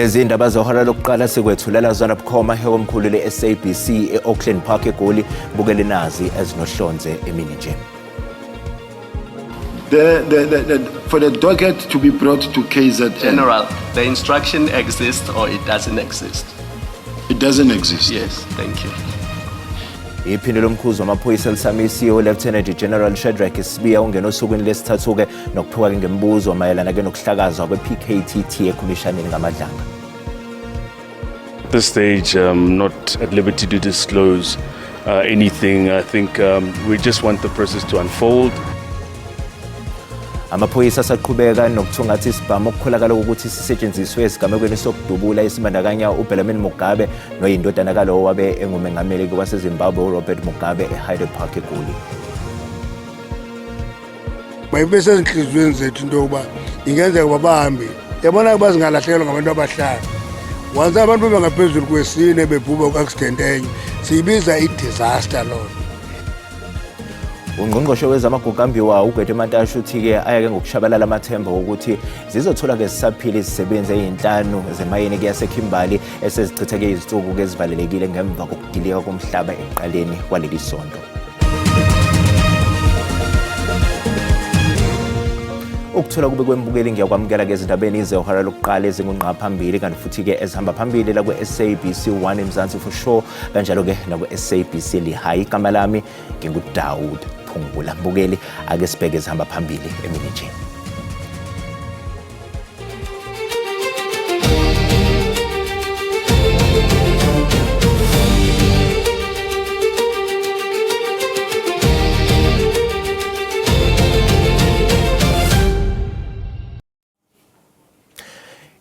Lezi indaba zohora lokuqala sikwethulela zona bukhoma omkhulu le-SABC e-Auckland Park eGoli bukele nazi ezinohlonze emini nje. For the docket to be brought to KZN. General, the instruction exists or it doesn't exist? It doesn't exist. Yes, thank you. Iphindelo lomkhuzi wamaphoyisa lisamisiwe Lieutenant General Shadrack Sibiya ungena osukwini lesithathu-ke nokuphuka ngemibuzo mayelana-ke nokuhlakazwa kwe-PKTT ekhomishaneni ngamadlanga. At this stage, not at liberty to disclose anything. I think we just want the process to unfold. Amaphoyisa asaqhubeka nokuthungatha isibhamu okukholakala ukuthi sisetshenziswe esigamekweni sokudubula esibandakanya uBellarmine Mugabe noyindodana kalowo wabe engumengameli waseZimbabwe uRobert Mugabe eHyde Park eGoli. Mayibese ezinhlizweni zethu into yokuba ingenzeka babahambi yabona bazingalahlekelwa ngabantu abahlanu. Once abantu bengaphezulu kwesine bebhubha ku-accident enye siyibiza i-disaster lo. Ungqongqoshe wezamagugambiwa uGwede Mantashe uthi-ke ayake ngokushabalala amathemba ukuthi zizothola-ke zisaphila izisebenzi ey'nhlanu zemayini yaseKimberley esezichitheke izinsuku ezivalelekile ngemva kokudilika komhlaba ekuqaleni kwaleli sonto. Ukuthola kube kwembukeli ngiyakwamukela ezindabeni izehora lokuqala ezingunqa phambili kanti futhi-ke ezihamba phambili la kwe-SABC 1 eMzansi for sure kanjalo-ke nakwe-SABC Lehigh. Igama lami nginguDawud Phungula. Mbukeli ake sibheke ezihamba phambili emini nje.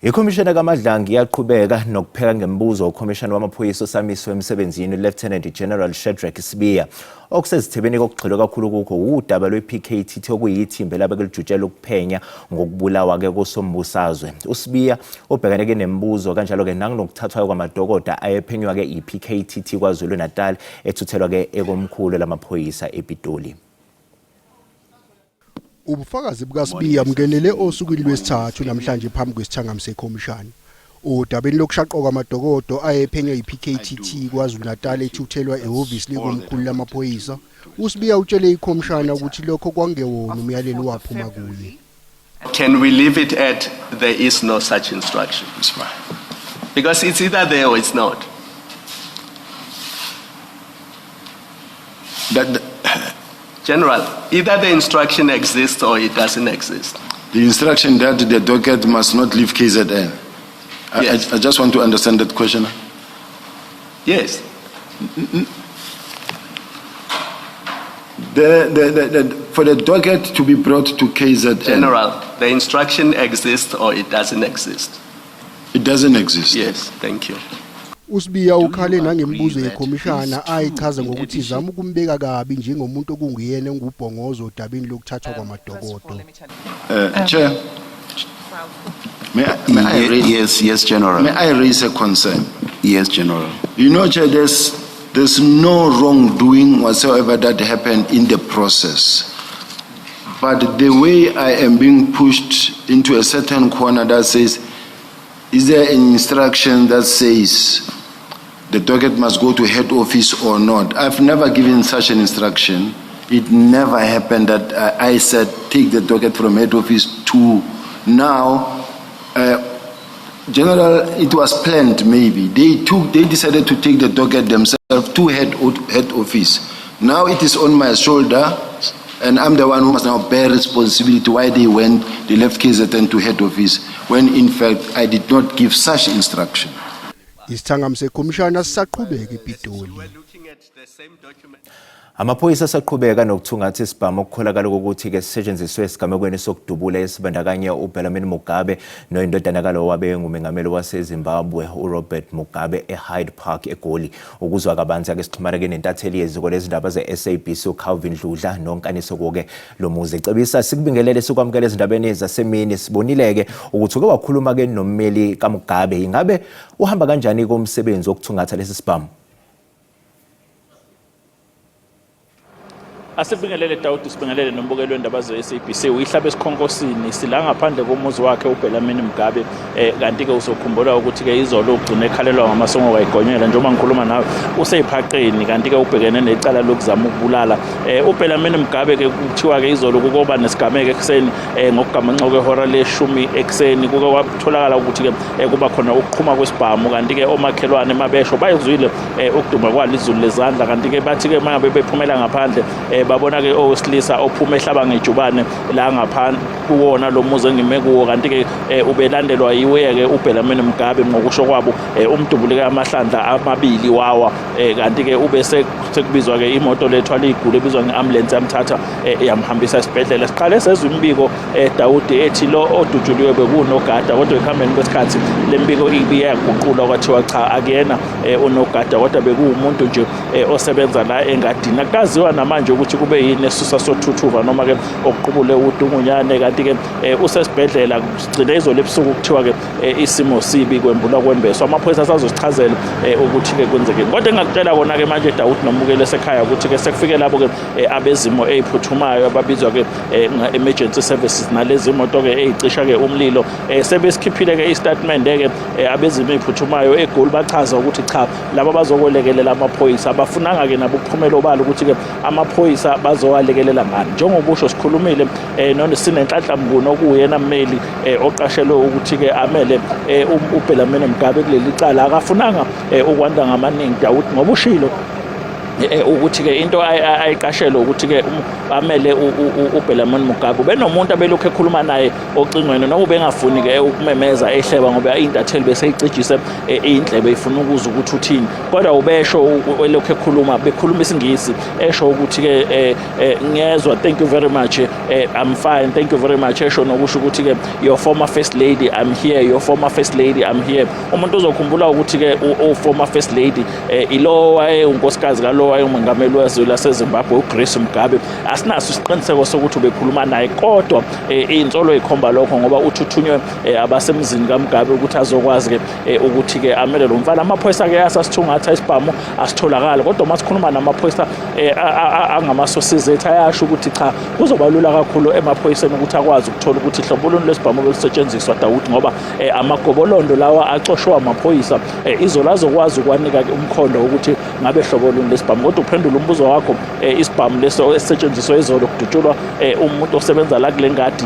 Ikhomishana kaMadlanga iyaqhubeka nokupheka ngemibuzo ukhomishana wamaphoyisa osamiswe emsebenzini Lieutenant General Shadrack Sibiya. Okusezithebeni kokugxilwe kakhulu kukho udaba lwe-PKTT okuyithimba elabe lijutshela ukuphenya ngokubulawa-ke kosombusazwe. uSibiya obhekane-ke nemibuzo kanjalo-ke nanginokuthathwayo kwamadokoda ayephenywa-ke i-PKTT KwaZulu Natal ethuthelwa-ke ekomkhulu lamaphoyisa ePitoli. Ubufakazi bukaSibiya bungenele osukwini lwesithathu namhlanje phambi kwesithangami sekhomishana. Udabeni lokushaqwa kwamadokodo ayephenywa iPKTT KwaZulu Natal ethuthelwa ehhovisi likomkhulu lamaphoyisa. uSibiya utshele ikhomishana ukuthi lokho kwangewona umyalelo waphuma kuye. Can we leave it at there is no such instruction? It's fine. Because it's either there or it's not. General, either the instruction exists or it doesn't exist. The instruction that the docket must not leave KZN. Yes. I just want to understand that question. Yes. For the docket to be brought to KZN. General, the instruction exists or it doesn't exist? It doesn't exist. Yes, thank you. uSibiya ukhale nangemibuzo yekhomishana ayichaza ngokuthi izama ukumbeka kabi njengomuntu okungiyena ngubhongozo odabeni lokuthathwa kwamadokodo. Chair, Yes, General. may I raise a concern? Yes, General. You know, Chair, there's no wrongdoing whatsoever that happened in the process. But the way I am being pushed into a certain corner that says, is there an instruction that says the docket must go to head office or not? I've never given such an instruction. It never happened that I said take the docket from head office to now. General, it was planned maybe. They decided to take the docket themselves to head office. Now it is on my shoulder and I'm the one who must now bear responsibility why they left KZN to head office when in fact I did not give such instruction. Isithangami sekhomishana sisaqhubeka ePitoli. Amaphoyisa asaqhubeka nokuthungatha isibhamu okukholakala ukuthi-ke sisetshenziswe esigamekweni sokudubula esibandakanya uBellarmine Mugabe noyindodana kalowo wabe engumengameli waseZimbabwe uRobert Mugabe eHyde Park eGoli. Ukuzwa kabanzi ake sixhumana-ke nentatheli yeziko lezindaba ze-SABC uCalvin Dludla nonkaniso-ke lo muzi. Ecebisa sikubingelele sikwamukela ezindabeni zasemini. Sibonile-ke ukuthi uke wakhuluma-ke nommeli kaMugabe. Ingabe uhamba kanjani komsebenzi wokuthungatha lesi sibhamu? Asibingelele Dawudi, sibingelele nombukelo wendaba ze-SABC. Uyihlaba esikhonkosini sila ngaphandle komuzi wakhe uBellarmine Mugabe. Kanti ke usokhumbula ukuthi ke izolo ugcine ekhalelwa ngamasongo kayigonyela njengoba ngikhuluma nawe useyiphaqeni kanti ke ubhekene necala lokuzama ukubulala. uBellarmine Mugabe ke kuthiwa ke izolo kukoba nesigameke ekseni ngokugamanxa kwehora le-10 ekseni kuke kwatholakala ukuthi ke kuba khona ukuqhuma kwesibhamu kanti ke omakhelwane emabesho bayizwile ukuduma kwalizulu lezandla kanti ke bathi ke mangabe bephumela ngaphandle babona ke owesilisa ophuma ehlaba ngejubane la ngaphandle kuwona lo muzi engime kuwo kanti ke ubelandelwa yiwe ke uBellarmine Mugabe ngokusho kwabo umdubuleke amahlandla amabili wawa kanti ke ube sekubizwa ke imoto lethwala igulu ebizwa ngeambulance yamthatha yamhambisa esibhedlela. Siqale sezwe imbiko Dawudi ethi lo odujuliwe bekunogada kodwa ekuhambeni kwesikhathi lembiko ibiyaguqula kwathiwa cha akuyena unogada kodwa bekuwumuntu nje osebenza la engadini. Akaziwa namanje ukuthi kube yini esusa sothuthuva noma ke okuqubule uDungunyane kanti ke usesibhedlela sigcine izolo ebusuku kuthiwa ke isimo sibi kwembula kwembeso. Amaphoyisa asazosichazela ukuthi ke kwenzeke kodwa engakutshela kona ke manje Dawudi nomukelo esekhaya ukuthi ke sekufike labo ke abezimo eziphuthumayo ababizwa ke emergency services nalezi imoto ke ezicisha ke umlilo sebesikhiphile ke istatement ke abezimo eziphuthumayo eGoli bachaza ukuthi cha laba bazokwelekelela amaphoyisa abafunanga ke nabo ukuphumela obala ukuthi ke amaphoyisa bazowalekelela ngani njengoba usho sikhulumile nosinenhlanhla mbuno okuyena mmeli oqashelwe ukuthi ke amele uBellarmine Mugabe kuleli cala akafunanga ukwanda ngamaningi Dawudi ngoba ushilo ukuthi ke into ayiqashelwe ukuthi ke amele uBellarmine Mugabe benomuntu abelokho ekhuluma naye ocingweni noma ubengafuni ke ukumemeza ehleba ngoba intatheli bese icijise indlebe ifuna ukuza ukuthi uthini kodwa ubesho welokho ekhuluma bekhuluma isingisi esho ukuthi ke ngiyezwa thank you very much I'm fine thank you very much esho nokusho ukuthi ke your former first lady I'm here your former first lady I'm here. Umuntu uzokhumbula ukuthi ke former first lady ilo waye unkosikazi kalo wayengumongameli wezwe laseZimbabwe uGrace Mugabe. Asinaso isiqiniseko sokuthi ubekhuluma naye kodwa insolo ikhomba lokho ngoba uthuthunywe abasemzini kaMugabe ukuthi azokwazi ke ukuthi ke amele lo mfana. Amaphoyisa ke asasithungatha isibhamu asitholakala kodwa masikhuluma namaphoyisa angamasosizi ethu ayasho ukuthi cha kuzoba lula kakhulu emaphoyiseni ukuthi akwazi ukuthola ukuthi ihloboloni lesibhamu belisetshenziswa Dawudi ngoba amagobolondo lawa acoshwa amaphoyisa izolo azokwazi ukwanika ke umkhondo ukuthi ngabe hloboloni lesibhamu kodwa uphendula umbuzo wakho isibhamu leso esisetshenziswa izolo kudutshulwa umuntu osebenza la kule ngadi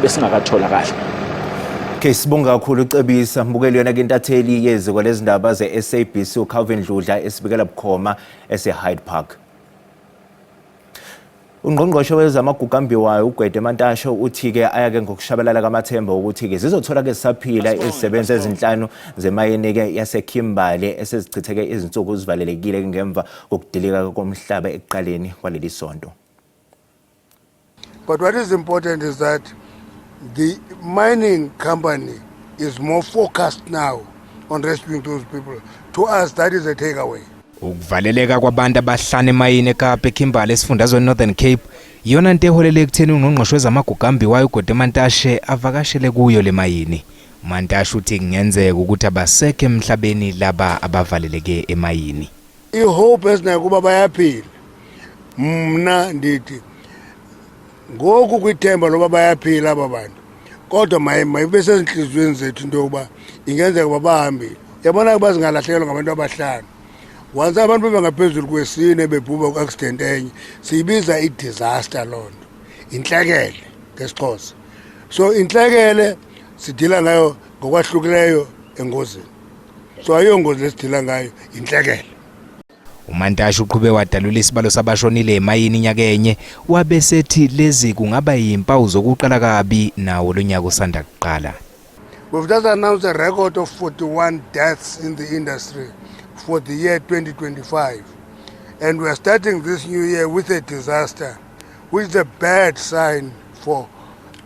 besingakatholakala. Okay, sibonga kakhulu ucebisa mbukeli yona ke intatheli yeze kwalezi ndaba ze-SABC uCalvin Dludla esibikela bukhoma ese-Hyde Park. Ungqongqoshe wezamagugambiwayo uGwede Mantashe uthi ke ayake ngokushabalala kamathemba ukuthi ke zizothola ke saphila izisebenzi ezinhlanu zemayini ke yaseKimberley esezichitheke izinsuku zivalelekile ngemva kokudilika komhlaba ekuqaleni kwaleli sonto. But what is important is that the mining company is more focused now on rescuing those people. To us, that is a takeaway. Ukuvaleleka kwabantu abahlanu emayini eKapa eKimberley esifundazweni Northern Cape yona into eholele ekutheni ungqongqoshe wezamagugambiwayo uGwede Mantashe avakashele kuyo le mayini. Mantashe uthi kungenzeka ukuthi abasekho emhlabeni laba abavaleleke emayini. Ihope esinakuba bayaphila. Mna ndithi ngoku kwithemba loba bayaphila aba bantu. Kodwa mayibe sezinhlizweni zethu into yokuba ingenzeka ukuba bahambile. Yabona ke bazingalahlekelwa ngabantu abahlanu. Once abantu bengaphezulu kwesine bebhubha ku-accident enye siyibiza i-disaster lonto inhlekele ngesixhosa. So inhlekele sidila ngayo ngokwahlukileyo engozini. So ayongozi lesidila ngayo inhlekele. uMantashe uqhube wadalula isibalo sabashonile emayini inyaka enye wabesethi lezi kungaba yimpawu zokuqala kabi nawo lonyaka usanda kuqala. We've just announced a record of 41 deaths in the industry for the year 2025. And we are starting this new year with a disaster, which is a bad sign for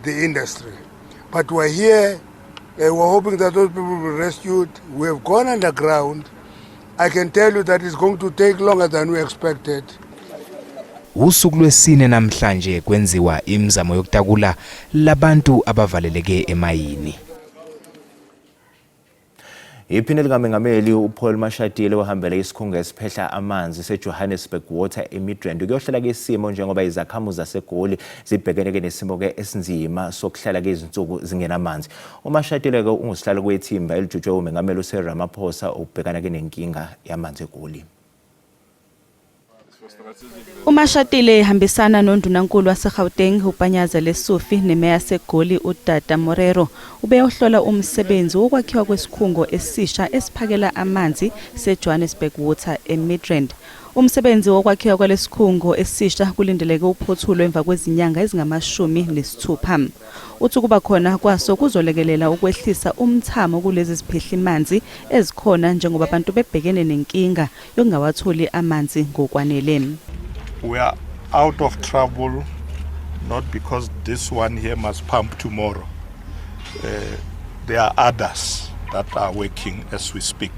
the industry. But we're here, we're hoping that those people will be rescued. We have gone underground. I can tell you that it's going to take longer than we expected. Usuku lwesine namhlanje kwenziwa imizamo yokutakula labantu abavaleleke emayini. Iphini likaMengameli uPaul Mashatile ohambele isikhungo esiphehla amanzi seJohannesburg Water eMidrand kuyohlela ke isimo njengoba izakhamuzi zaseGoli zibhekene nesimo ke esinzima sokuhlala ke izinsuku zingenamanzi. uMashatile ke ungusihlalo kwethimba elijutshwe uMengameli uCyril Ramaphosa ukubhekana ke nenkinga yamanzi eGoli. uMashatile ehambisana noNdunankulu waseGauteng uPanyaza Lesufi neMeya seGoli uDada Morero ubeyohlola umsebenzi wokwakhiwa kwesikhungo esisha esiphakela amanzi seJohannesburg Water eMidrand. Umsebenzi wokwakhiwa kwalesikhungo esisha kulindeleke uphothulo emva kwezinyanga ezingama-16. Uthi kuba khona kwaso kuzolekelela ukwehlisa umthamo kulezi ziphehlimanzi ezikhona njengoba abantu bebhekene nenkinga yokungawatholi amanzi ngokwanele. We are out of trouble not because this one here must pump tomorrow. There are others that are working as we speak.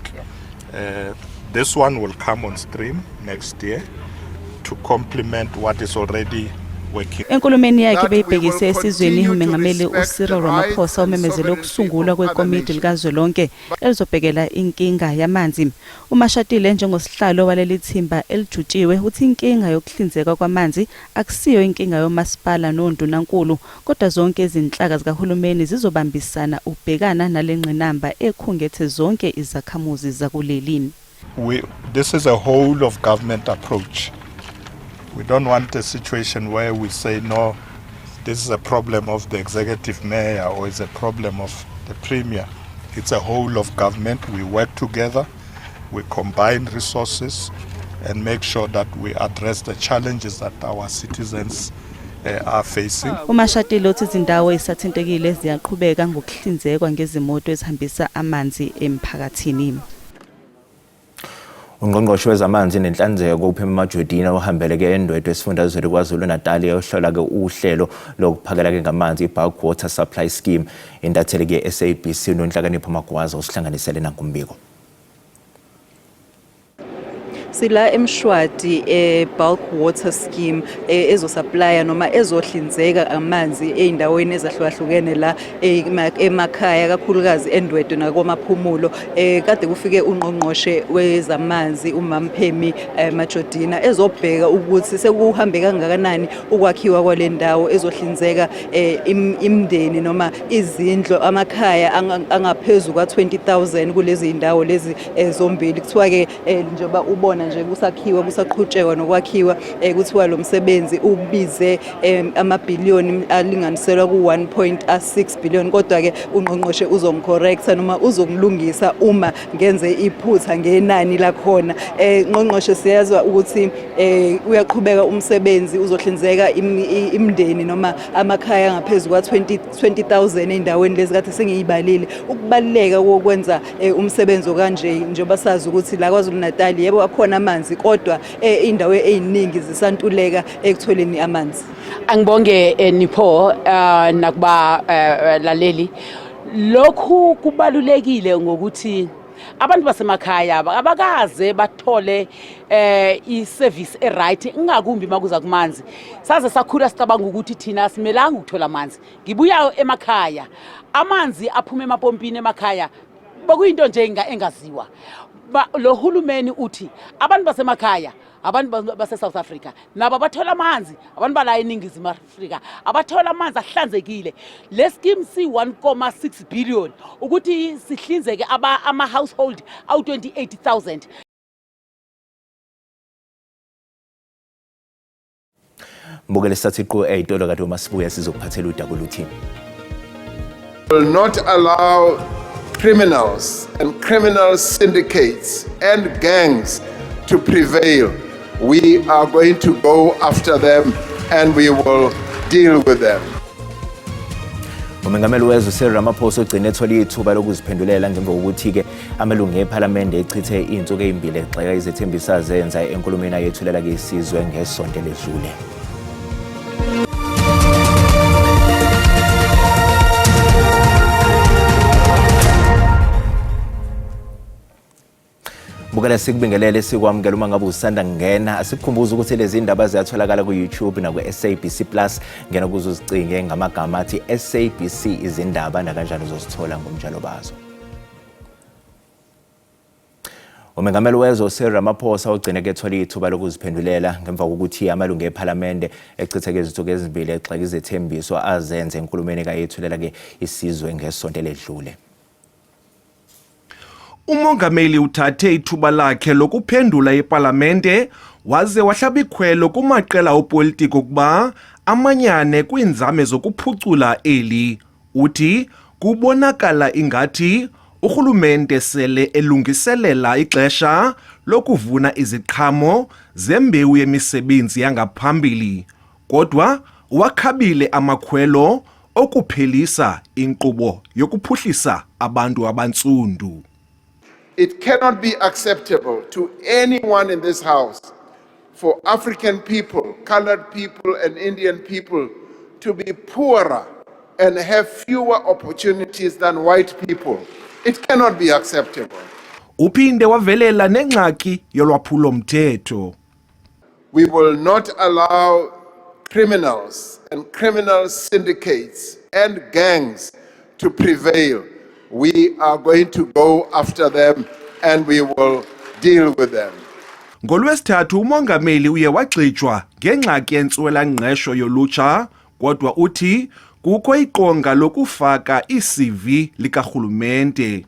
This one will come on stream next year to complement what is already working. Enkulumeni yakhe beyibhekise esizweni uMengameli uCyril Ramaphosa umemezele ukusungulwa kwekomiti likazwelonke elizobhekela inkinga yamanzi. uMashatile njengosihlalo waleli thimba elijutshiwe uthi inkinga yokuhlinzeka kwamanzi akusiyo inkinga yomasipala noNdunankulu kodwa zonke izinhlaka zikahulumeni zizobambisana ukubhekana nalengqinamba ekhungethe zonke izakhamuzi zakulelini. This is a whole of government approach. We don't want a situation where we say, no, this is a problem of the executive mayor or it's a problem of the premier. It's a whole of government. We work together, we combine resources and make sure that we address the challenges that our citizens are facing. uMashatile uthi izindawo ezisathintekile ziyaqhubeka ngokuhlinzekwa ngezimoto ezihambisa amanzi emphakathini. Ungqongqoshe wezamanzi nenhlanzeko uPhema Majwedina ohambele ke endwedwe esifundazweni KwaZulu-Natal eyohlola ke uhlelo lokuphakela ke ngamanzi iBulk Water Supply Scheme. Intatheli ke SABC noNhlakanipho Magwaza usihlanganisele nankumbiko. Sila eMshwati bulk water scheme ezosupply noma ezohlinzeka amanzi eindaweni ezahlukahlukene la emakhaya kakhulukazi endwedwe nakomaphumulo. Kade kufike ungqongqoshe wezamanzi uMamphemi Majwedina ezobheka ukuthi sekuhambe kangakanani ukwakhiwa kwale ndawo ezohlinzeka imndeni noma izindlo amakhaya angaphezulu kwa-20,000 kulezi indawo lezi zombili. Kuthiwa ke njengoba ubona nje kusaqhutshekwa nokwakhiwa kuthiwa lo msebenzi ubize amabhiliyoni alinganiselwa ku-1.6 billion kodwa ke ungqongqoshe uzomcorrecta noma uzomlungisa uma ngenze iphutha ngenani lakhona. Ngqongqoshe siyazwa ukuthi uyaqhubeka umsebenzi uzohlinzeka imndeni noma amakhaya ngaphezulu kwa-20,000 endaweni lezi kade sengiyibalile. Ukubaluleka kokwenza umsebenzi okanje njengoba sazi ukuthi la KwaZulu-Natal yebo akhona amanzi kodwa indawo eziningi zisantuleka ekutholeni amanzi. Angibonge Nipho nakuba laleli. Lokhu kubalulekile ngokuthi abantu basemakhaya abakaze bathole iservice eright ingakumbi makuza kumanzi. Saze sakhula sicabanga ukuthi thina simelanga ukuthola amanzi. Ngibuya emakhaya amanzi aphuma emapompini emakhaya bakuyinto nje engaziwa. Lo hulumeni uthi abantu basemakhaya abantu base South Africa nabo bathola amanzi abantu bala eningizimu Afrika abathola amanzi ahlanzekile. Le scheme si 1.6 billion ukuthi sihlinzeke ama household awu 28,000. Mbukele sathiqo eyitolo kade uMasibuya sizokuphathela udaba oluthini. Will not allow criminals and criminal syndicates and gangs to prevail. We are going to go after them and we will deal with them. uMengameli wezwe uCyril Ramaphosa ugcine ethola ithuba lokuziphendulela ngemva kokuthi ke amalungu eParliament echithe izinsuku ezimbili exeka izethembiso zenza enkulumeni ayethulela ke isizwe ngesonto ledlule. Bukela sikubingelele sikwamukela uma ngabe usanda ngena asikukhumbuza ukuthi lezi indaba ziyatholakala ku YouTube na ku SABC Plus ngena kuzo uzicinge ngamagama athi SABC izindaba na kanjalo uzosithola ngomjalo bazo. Umengameli wezwe Cyril Ramaphosa ugcine kethola ithuba lokuziphendulela ngemva kokuthi amalungu ePhalamende echitheke izinsuku ezimbili exaka izethembiso azenze enkulumeni kayethulela ke isizwe ngesonto ledlule. Umongameli uthathe ithuba lakhe lokuphendula eParlamente waze wahlaba ikhwelo kumaqela opolitiko ukuba amanyane kwiinzame zokuphucula eli. Uthi kubonakala ingathi urhulumente sele elungiselela ixesha lokuvuna iziqhamo zembewu yemisebenzi yangaphambili, kodwa wakhabile amakhwelo okuphelisa inkqubo yokuphuhlisa abantu abantsundu. It cannot be acceptable to anyone in this house for African people, colored people and Indian people to be poorer and have fewer opportunities than white people. It cannot be acceptable. Uphinde wavelela nengxaki yolwaphulo mthetho. We will not allow criminals and criminal syndicates and gangs to prevail. We are going to go after them and we will deal with them. NgoLwesithathu umongameli uye wagxijwa ngengxaki yentswela-ngqesho yolutsha, kodwa uthi kukho iqonga lokufaka i-CV likarhulumente.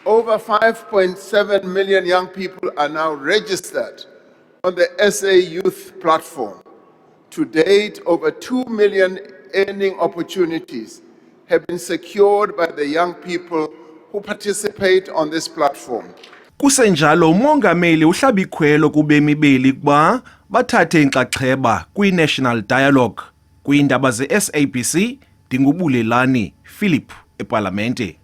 Over 5.7 million young people are now registered on the SA Youth Platform. To date, over 2 million earning opportunities have been secured by the young people who participate on this platform. Kusenjalo umongameli uhlaba ikhwelo kubemi beli kuba bathathe inxaxheba kwi-National Dialogue. Kwiindaba ze-SABC, Dingubulelani Philip eParlamente.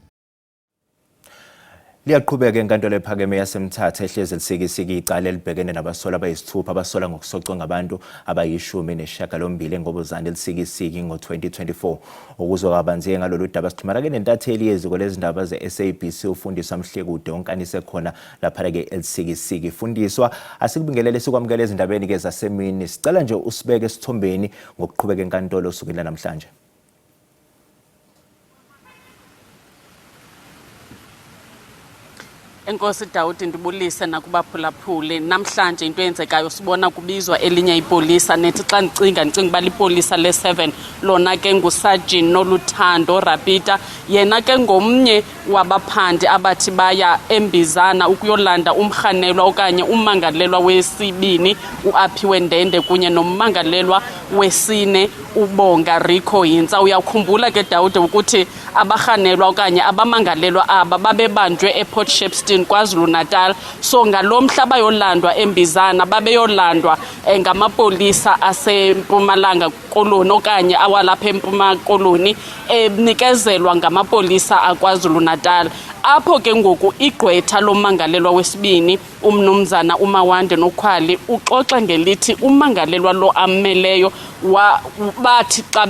Liyaqhubeka enkantolo ephakeme yaseMthatha ehlezi lisikisiki icala elibhekene nabasola abayisithupha abasola ngokusocwa ngabantu abayishumi ngobuzane lisikisiki ngo-2024. Ukuzwa kabanzi ngalolu daba sixhumana ke nentatheli yeziko lezindaba ze-SABC uFundiswa Mhlekude onkanise khona lapha ke elisikisiki. Fundiswa, asikubingelele sikwamukela ezindabeni ke zasemini. Sicela nje usibeke esithombeni ngokuqhubeka enkantolo usukela namhlanje. Enkosi Dawudi ndibulise nakubaphulaphuli. Namhlanje into eyenzekayo sibona kubizwa elinye ipolisa nethi xa ndicinga uba lipolisa le-7 lona ke nguSargeant Noluthando Rapita, yena ke ngomnye wabaphandi abathi baya eMbizana ukuyolanda umrhanelwa okanye ummangalelwa wesibini uAphiwe Ndende kunye nommangalelwa wesine uBonga Rico Hintsa. Uyakhumbula ke Dawudi ukuthi abarhanelwa okanye abamangalelwa aba babebanjwe ePort Shepstone KwaZulu Natal, so ngalomhla bayolandwa eMbizana babeyolandwa ngamapolisa aseMpumalanga Koloni okanye awalapha eMpuma Koloni enikezelwa ngamapolisa aKwaZulu Natal. Apho ke ngoku igqwetha lomangalelwa wesibini umnumzana uMawande Nokhwali uxoxa ngelithi umangalelwa lo ammeleyo bathi xa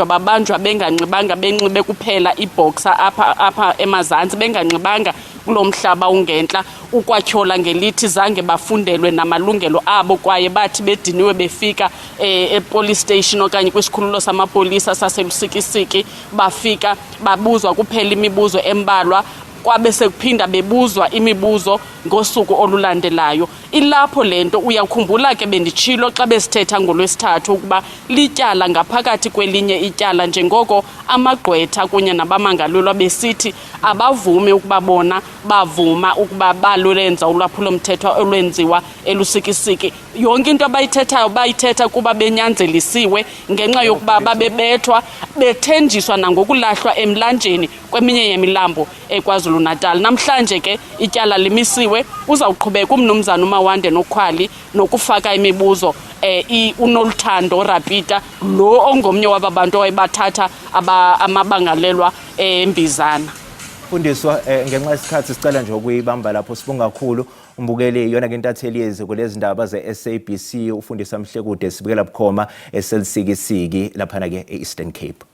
babanjwa benganxibanga benxibe kuphela iboxer apha emazantsi benganxibanga kulomhlaba ungentla. Ukwathyola ngelithi zange bafundelwe namalungelo abo kwaye bathi bediniwe befika epolice station okanye kwisikhululo samapolisa saseLusikisiki bafika babuzwa kuphela imibuzo embalwa kwabe sekuphinda bebuzwa imibuzo ngosuku olulandelayo. Ilapho lento uyakhumbula ke benditshilo xa besithetha ngoLwesithathu ukuba lityala ngaphakathi kwelinye ityala njengoko amagqwetha kunye nabamangalelwa besithi abavumi ukuba bona bavuma ukuba balulenza ulwaphulo mthetho olwenziwa eLusikisiki. Yonke into abayithethayo bayithetha kuba benyanzelisiwe ngenxa yokuba babebethwa bethenjiswa nangokulahlwa emlanjeni kweminye yemilambo eKwaZulu Natal. Namhlanje ke ityala limisiwe, uzawuqhubeka umnumzana uMawande Nokhwali nokufaka imibuzo uNoluthando Rapita lo ongomnye wababantu ababathatha amabangalelwa eMbizana. Fundiswa, ngenxa yesikhathi sicela nje ukuyibamba lapho sibonga kakhulu umbukeli yona ke intatheli yeziko lezindaba ze-SABC uFundiswa Mhlekude sibukela bukhoma eselisikisiki lapha ke eEastern Cape.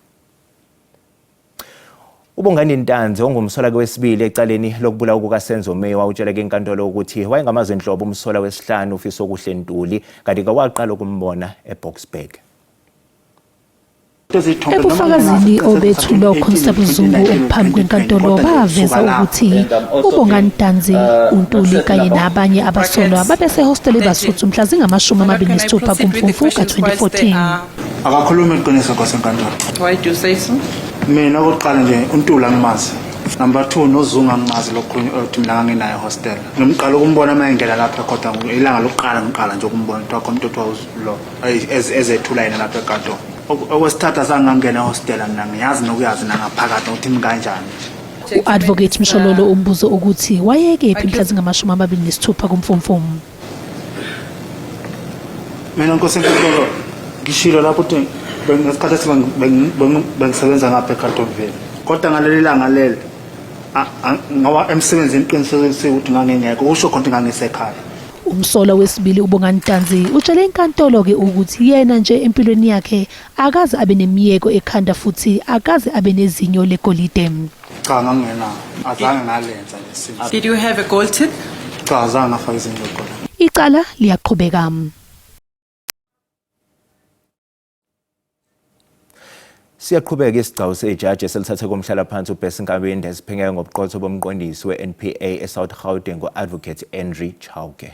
Ubongani Ntanzi ongumsola wesibili ecaleni lokubulawa kukaSenzo Meya utshela ke enkantolo ukuthi wayengamazwe enhlobo umsola wesihlanu uFiso Kuhle Ntuli kanti ke waqala ukumbona eBoksburg. Ebufakazini obethulwa uConstable Zungu phambi kwenkantolo baveza ukuthi uBongani Danzi, uNtuli kanye nabanye abasolwa babesehostele eBasotho mhla zingama-26 kuMfumfu ka-2014. Akakhuluma iqiniso kwasenkantolo. Why do you say so? Mina okokuqala nje uNtuli angimazi. Number 2 noZungu angimazi lokho uthi mina nginayo hostel. Ngimqala ukumbona mayengena lapha kodwa ilanga lokuqala ngiqala nje ukumbona ukuthi umuntu lo ezethula yena lapha enkantolo. Okwesithatha sangangena hostel mina ngiyazi nokuyazi nangaphakathi ukuthi kanjani. U-Advocate Mshololo umbuzo ukuthi wayekephi mhla zingama-26 kuMfumfu. Mina nkosenkantolo ngishilo lapho ukuthi ngesikhathi bengisebenza ngapha eKarton Vale. Kodwa ngaleli langa leli ngoba emsebenzini qiniseke ukuthi ngangengekho usho khona ngangisekhaya. Umsola wesibili uBongani Danzi utshele inkantolo ke ukuthi yena nje empilweni yakhe akaze abe nemiyeko ekhanda futhi akaze abe nezinyo legolide. Cha ngangena azange ngalenza lesimo. Did you have a gold tip? Cha azange ngafaka izinyo legolide. Icala liyaqhubeka. Siyaqhubeka isigcawu sejaji eselithathe komhlala phansi uBessie Nkabinde esiphenya ngobuqotho bomqondisi we-NPA eSouth Gauteng ngo-Advocate Andrew Chauke.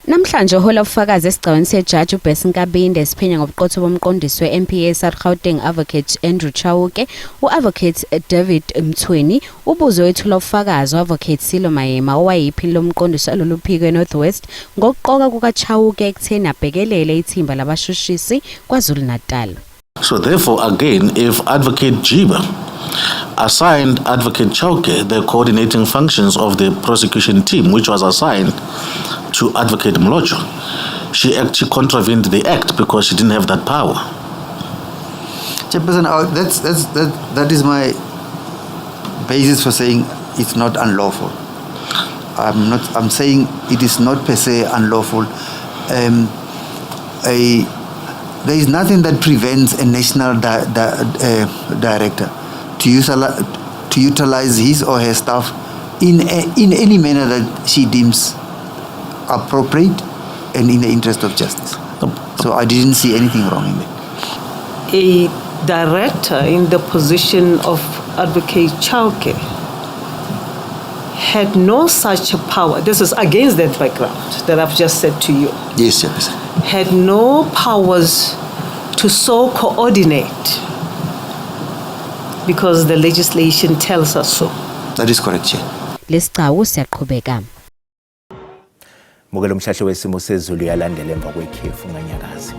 Namhlanje uhola ubufakazi esigcawini sejaji uBessie Nkabinde esiphenya ngobuqotho bomqondisi we-NPA South Gauteng Advocate Andrew Chauke, u-Advocate David Mthweni ubuzo wethula ubufakazi u-Advocate Silo Mayema owayiphini lomqondisi alolu phiko eNorthwest ngokuqoka kukaChauke ekutheni abhekelele ithimba labashushisi KwaZulu-Natal. So therefore again, if Advocate Jiba assigned Advocate Chauke the coordinating functions of the prosecution team, which was assigned to Advocate Mlocho, she actually contravened the act because she didn't have that power. Chairperson, that is my basis for saying it's not unlawful. I'm saying it is not per se unlawful. There is nothing that prevents a national director to utilize his or her staff in any manner that she deems appropriate and in the interest of justice. So I didn't see anything wrong in that. A director in the position of Advocate Chauke had no such power. This is against that background that I've just said to you. Yes, yes. Had no powers to so coordinate because the legislation tells us so. That is correct, Chair. Lesicwawu siyaqhubeka. Mukelo umhlahlo wesimo sezulu yalandela emva kwekhefu nganyakazi.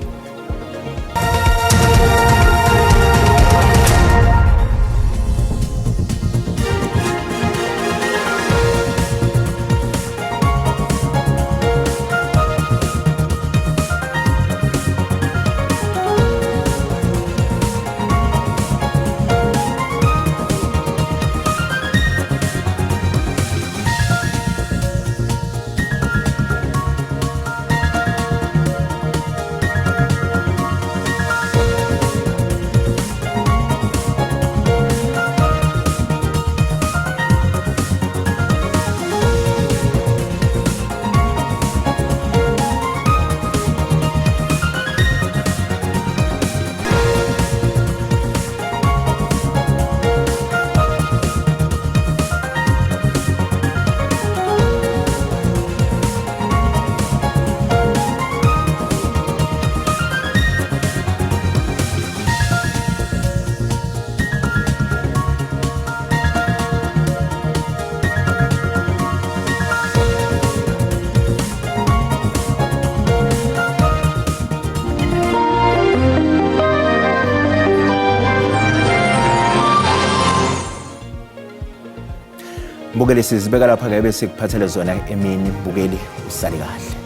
Mbukeli sizibeka lapha ke bese kuphathele zona emini mbukeli usali kahle.